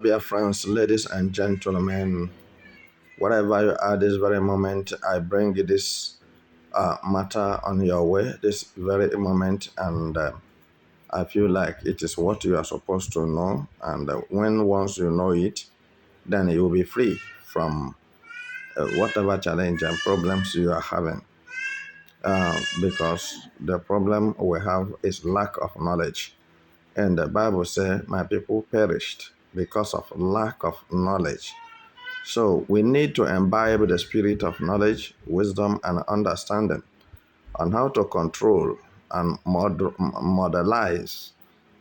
Biafrans, ladies and gentlemen, wherever you are this very moment, I bring this matter on your way this very moment, and I feel like it is what you are supposed to know. And when once you know it, then you will be free from whatever challenge and problems you are having. Because the problem we have is lack of knowledge. And the Bible says, my people perished because of lack of knowledge. So we need to imbibe the spirit of knowledge, wisdom, and understanding on how to control and modelize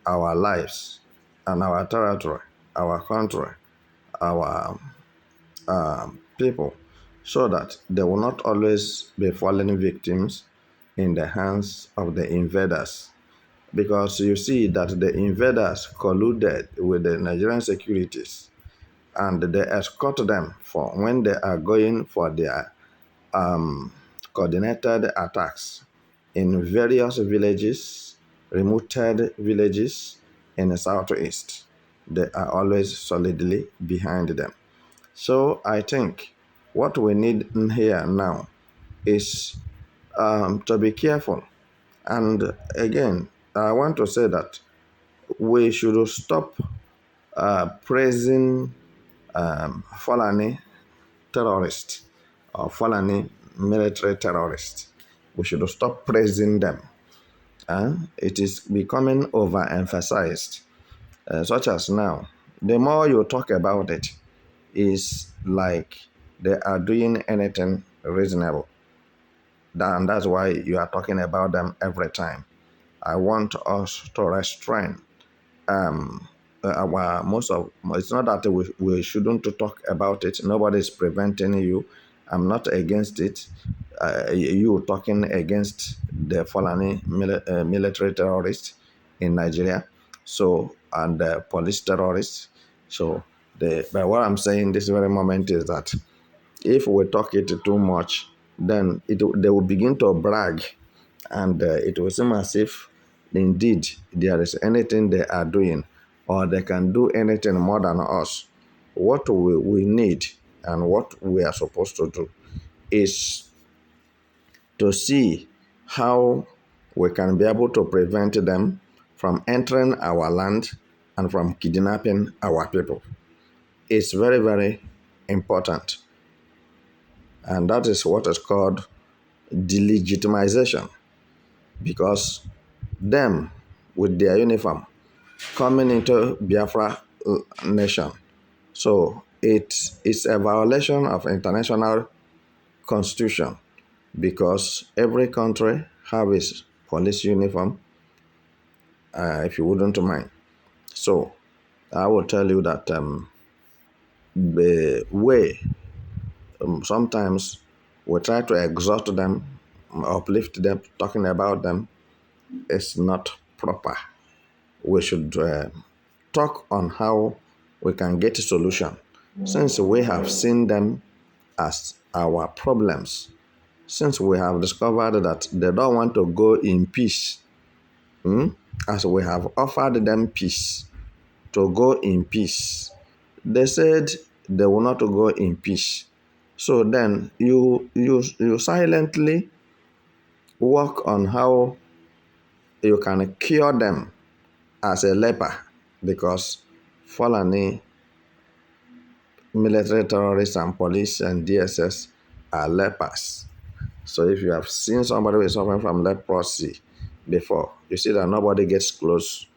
our lives and our territory, our country, our people, so that they will not always be falling victims in the hands of the invaders. Because you see that the invaders colluded with the Nigerian securities and they escort them for when they are going for their coordinated attacks in various villages, remoted villages in the southeast. They are always solidly behind them. So I think what we need here now is to be careful. And again, I want to say that we should stop praising Fulani terrorists or Fulani military terrorists. We should stop praising them. It is becoming overemphasized, such as now. The more you talk about it, is like they are doing anything reasonable. And that's why you are talking about them every time. I want us to restrain our most of it's not that we shouldn't talk about it. Nobody is preventing you. I'm not against it. You talking against the Fulani military terrorists in Nigeria, so and the police terrorists. So but what I'm saying this very moment is that if we talk it too much, then they will begin to brag, and it will seem as if indeed there is anything they are doing or they can do anything more than us. What we need and what we are supposed to do is to see how we can be able to prevent them from entering our land and from kidnapping our people. It's very, very important. And that is what is called delegitimization, because them with their uniform coming into Biafra nation. So it is a violation of international constitution, because every country have its police uniform, if you wouldn't mind. So I will tell you that the way sometimes we try to exhort them, uplift them, talking about them is not proper. We should talk on how we can get a solution, since we have seen them as our problems, since we have discovered that they don't want to go in peace, as we have offered them peace to go in peace. They said they will not go in peace. So then you silently work on how you can cure them as a leper, because Fulani military terrorists and police and DSS are lepers. So if you have seen somebody who is suffering from leprosy before, you see that nobody gets close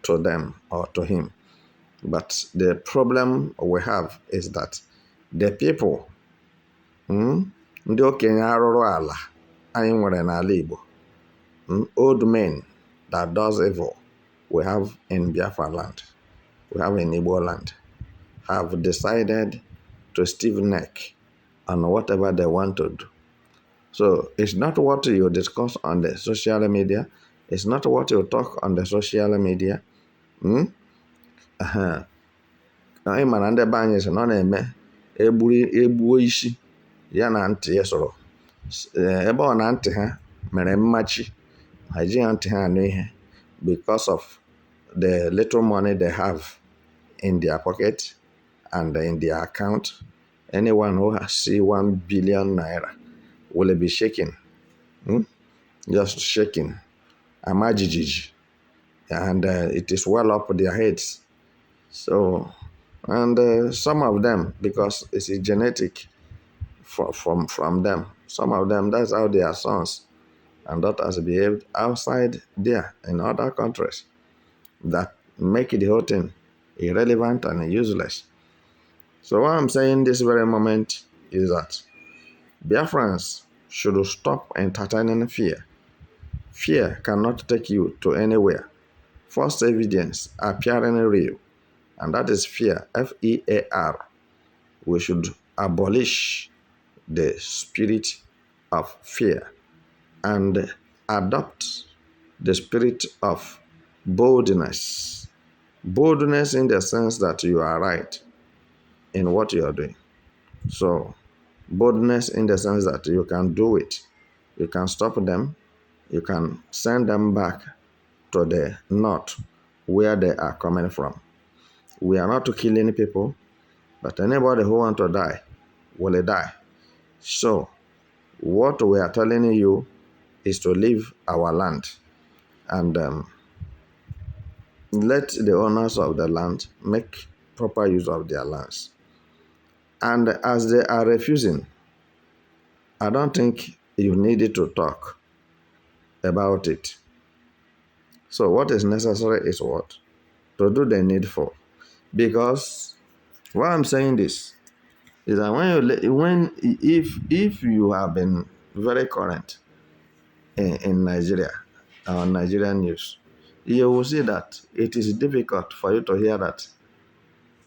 to them or to him. But the problem we have is that the people, ndị okenye arụrụ ala anyị nwere n'ala Igbo, old men that does evil we have in Biafra land, we have in Igbo land, have decided to stiff neck on whatever they want to do. So it's not what you discuss on the social media. It's not what you talk on the social media. Anyị ma na ndị be anyị sị na ọ na-eme egbuo isi ya na ntị ya sọrọ, ebe ọ na ntị ha mere mmachi, ha ji ha ntị ha anụ ihe because of the little money they have in their pocket and in their account. Anyone who has see 1 billion naira will be shaking, just shaking, amajiji, and it is well up their heads. So, and some of them, because it's a genetic from them, some of them, that's how their sons and daughters behaved outside there in other countries that make the whole thing irrelevant and useless. So what I'm saying this very moment is that Biafrans should stop entertaining fear. Fear cannot take you to anywhere. First evidence appearing real, and that is fear, F-E-A-R. We should abolish the spirit of fear and adopt the spirit of boldness. Boldness in the sense that you are right in what you are doing. So, boldness in the sense that you can do it. You can stop them. You can send them back to the north where they are coming from. We are not killing people, but anybody who wants to die will die. So, what we are telling you is to leave our land and let the owners of the land make proper use of their lands. And as they are refusing, I don't think you needed to talk about it. So what is necessary is what? To do the needful. Because why I'm saying this is that if you have been very current in Nigeria, on Nigerian news, you will see that it is difficult for you to hear that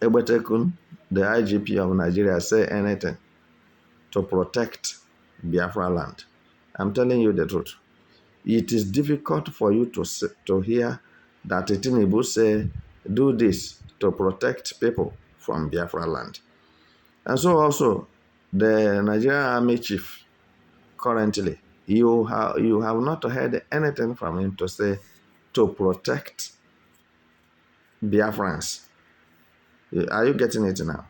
Egbetekun, the IGP of Nigeria, say anything to protect Biafra land. I'm telling you the truth. It is difficult for you to hear that Tinubu say, do this to protect people from Biafra land. And so also, the Nigerian Army Chief, currently, you have not heard anything from him to say to protect Biafrans. Are you getting it now?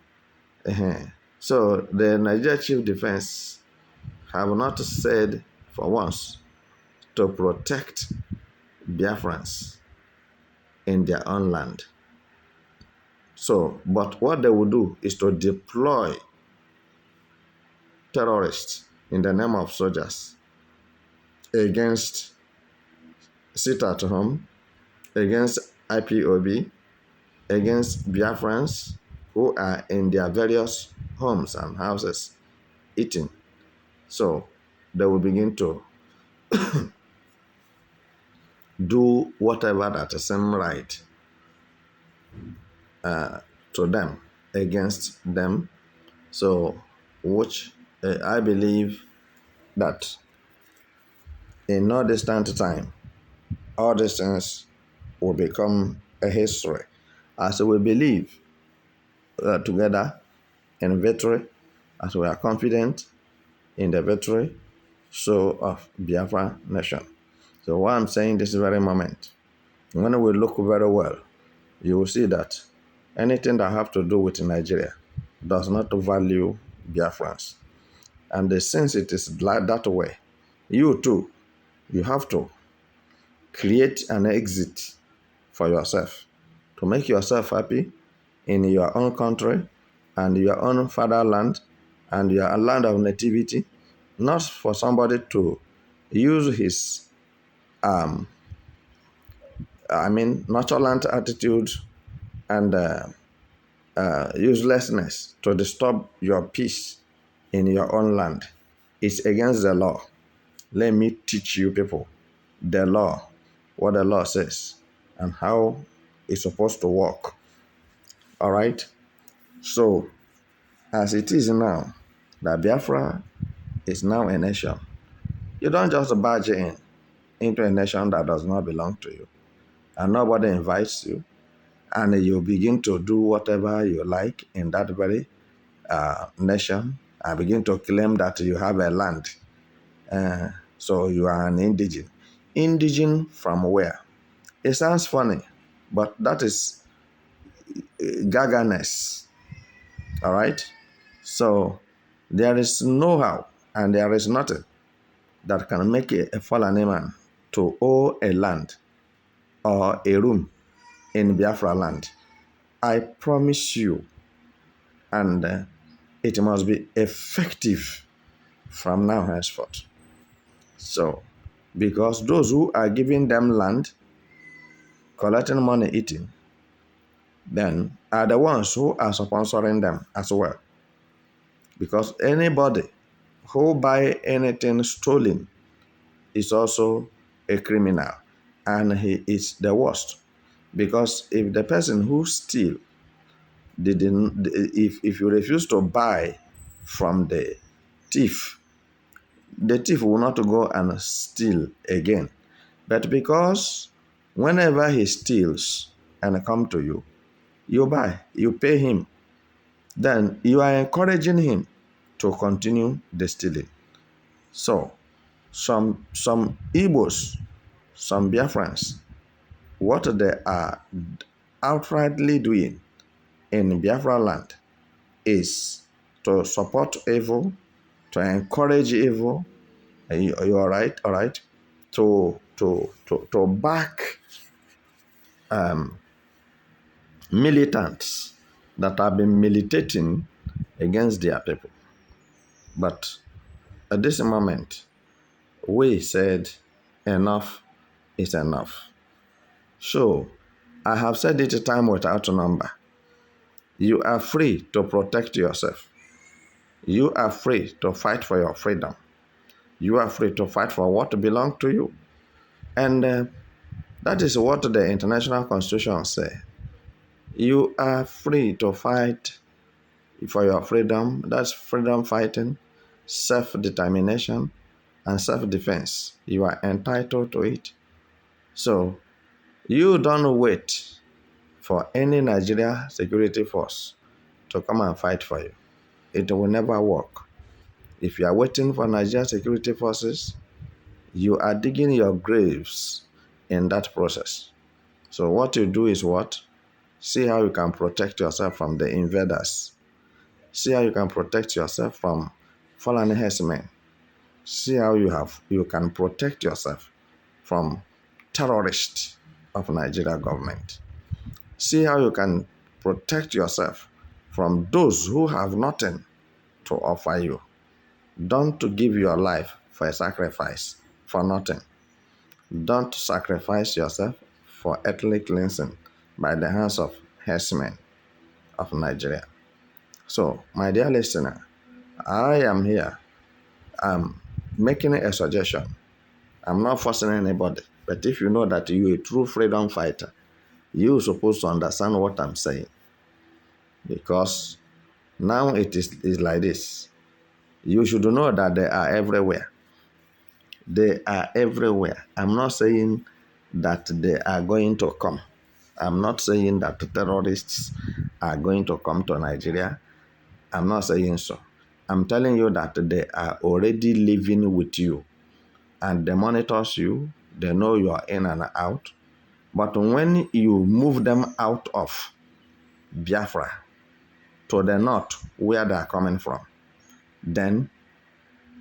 So the Nigeria Chief Defense have not said for once to protect Biafrans in their own land. So, but what they will do is to deploy terrorists in the name of soldiers against sit at home, against IPOB, against Biafrans who are in their various homes and houses eating. So they will begin to do whatever that seems right to them, against them. So, which I believe that in no distant time, all these things will become a history. As we believe together in victory, as we are confident in the victory, so of Biafra nation. So what I'm saying this very moment, when we look very well, you will see that anything that have to do with Nigeria does not value Biafrans. And since it is like that way, you too, you have to create an exit for yourself to make yourself happy in your own country and your own fatherland and your land of nativity, not for somebody to use his nonchalant attitude and uselessness to disturb your peace in your own land. It's against the law. Let me teach you people the law, what the law says, and how it's supposed to work. All right? So, as it is now, that Biafra is now a nation. You don't just barge into a nation that does not belong to you, and nobody invites you, and you begin to do whatever you like in that very nation, and begin to claim that you have a land. So you are an indigene. Indigene from where? It sounds funny, but that is gaganess. All right? So there is know-how and there is nothing that can make a fallen man to owe a land or a room in Biafra land. I promise you, and it must be effective from now henceforth. So, because those who are giving them land, collecting money, eating, then are the ones who are sponsoring them as well. Because anybody who buy anything stolen is also a criminal, and he is the worst. Because if the person who steal didn't, if you refuse to buy from the thief will not go and steal again. But because whenever he steals and come to you, you buy, you pay him, then you are encouraging him to continue the stealing. So some Igbos, some Biafrans, what they are outrightly doing in Biafra land is to support evil, to encourage evil. You're right, all right, to back militants that have been militating against their people. But at this moment, we said enough is enough. So I have said it a time without a number. You are free to protect yourself. You are free to fight for your freedom. You are free to fight for what belongs to you. And that is what the international constitution says. You are free to fight for your freedom. That's freedom fighting, self-determination, and self-defense. You are entitled to it. So you don't wait for any Nigeria security force to come and fight for you. It will never work. If you are waiting for Nigeria security forces, you are digging your graves in that process. So what you do is what? See how you can protect yourself from the invaders. See how you can protect yourself from fallen herdsmen. See how you can protect yourself from terrorists of Nigeria government. See how you can protect yourself from those who have nothing to offer you. Don't give your life for a sacrifice for nothing. Don't sacrifice yourself for ethnic cleansing by the hands of herdsmen of Nigeria. So, my dear listener, I am here. I'm making a suggestion. I'm not forcing anybody. But if you know that you're a true freedom fighter, you're supposed to understand what I'm saying. Because now it is like this. You should know that they are everywhere. They are everywhere. I'm not saying that they are going to come. I'm not saying that terrorists are going to come to Nigeria. I'm not saying so. I'm telling you that they are already living with you. And they monitors you. They know you are in and out. But when you move them out of Biafra to the north where they are coming from, then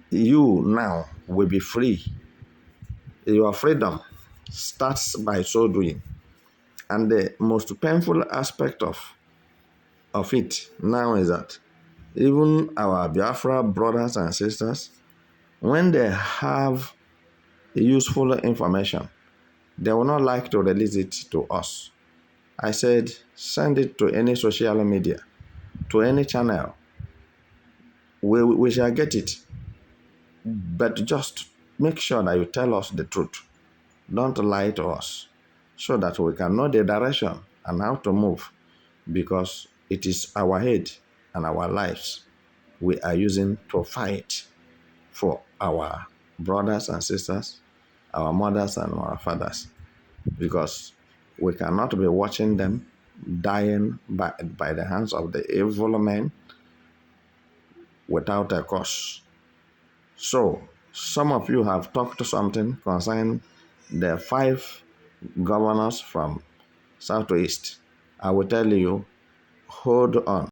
you now will be free. Your freedom starts by so doing. And the most painful aspect of it now is that even our Biafra brothers and sisters, when they have useful information, they will not like to release it to us. I said, send it to any social media, to any channel. We shall get it. But just make sure that you tell us the truth. Don't lie to us so that we can know the direction and how to move, because it is our head and our lives we are using to fight for our brothers and sisters, our mothers and our fathers, because we cannot be watching them dying by the hands of the evil men without a cause. So, some of you have talked something concerning the 5 governors from Southeast. I will tell you, hold on.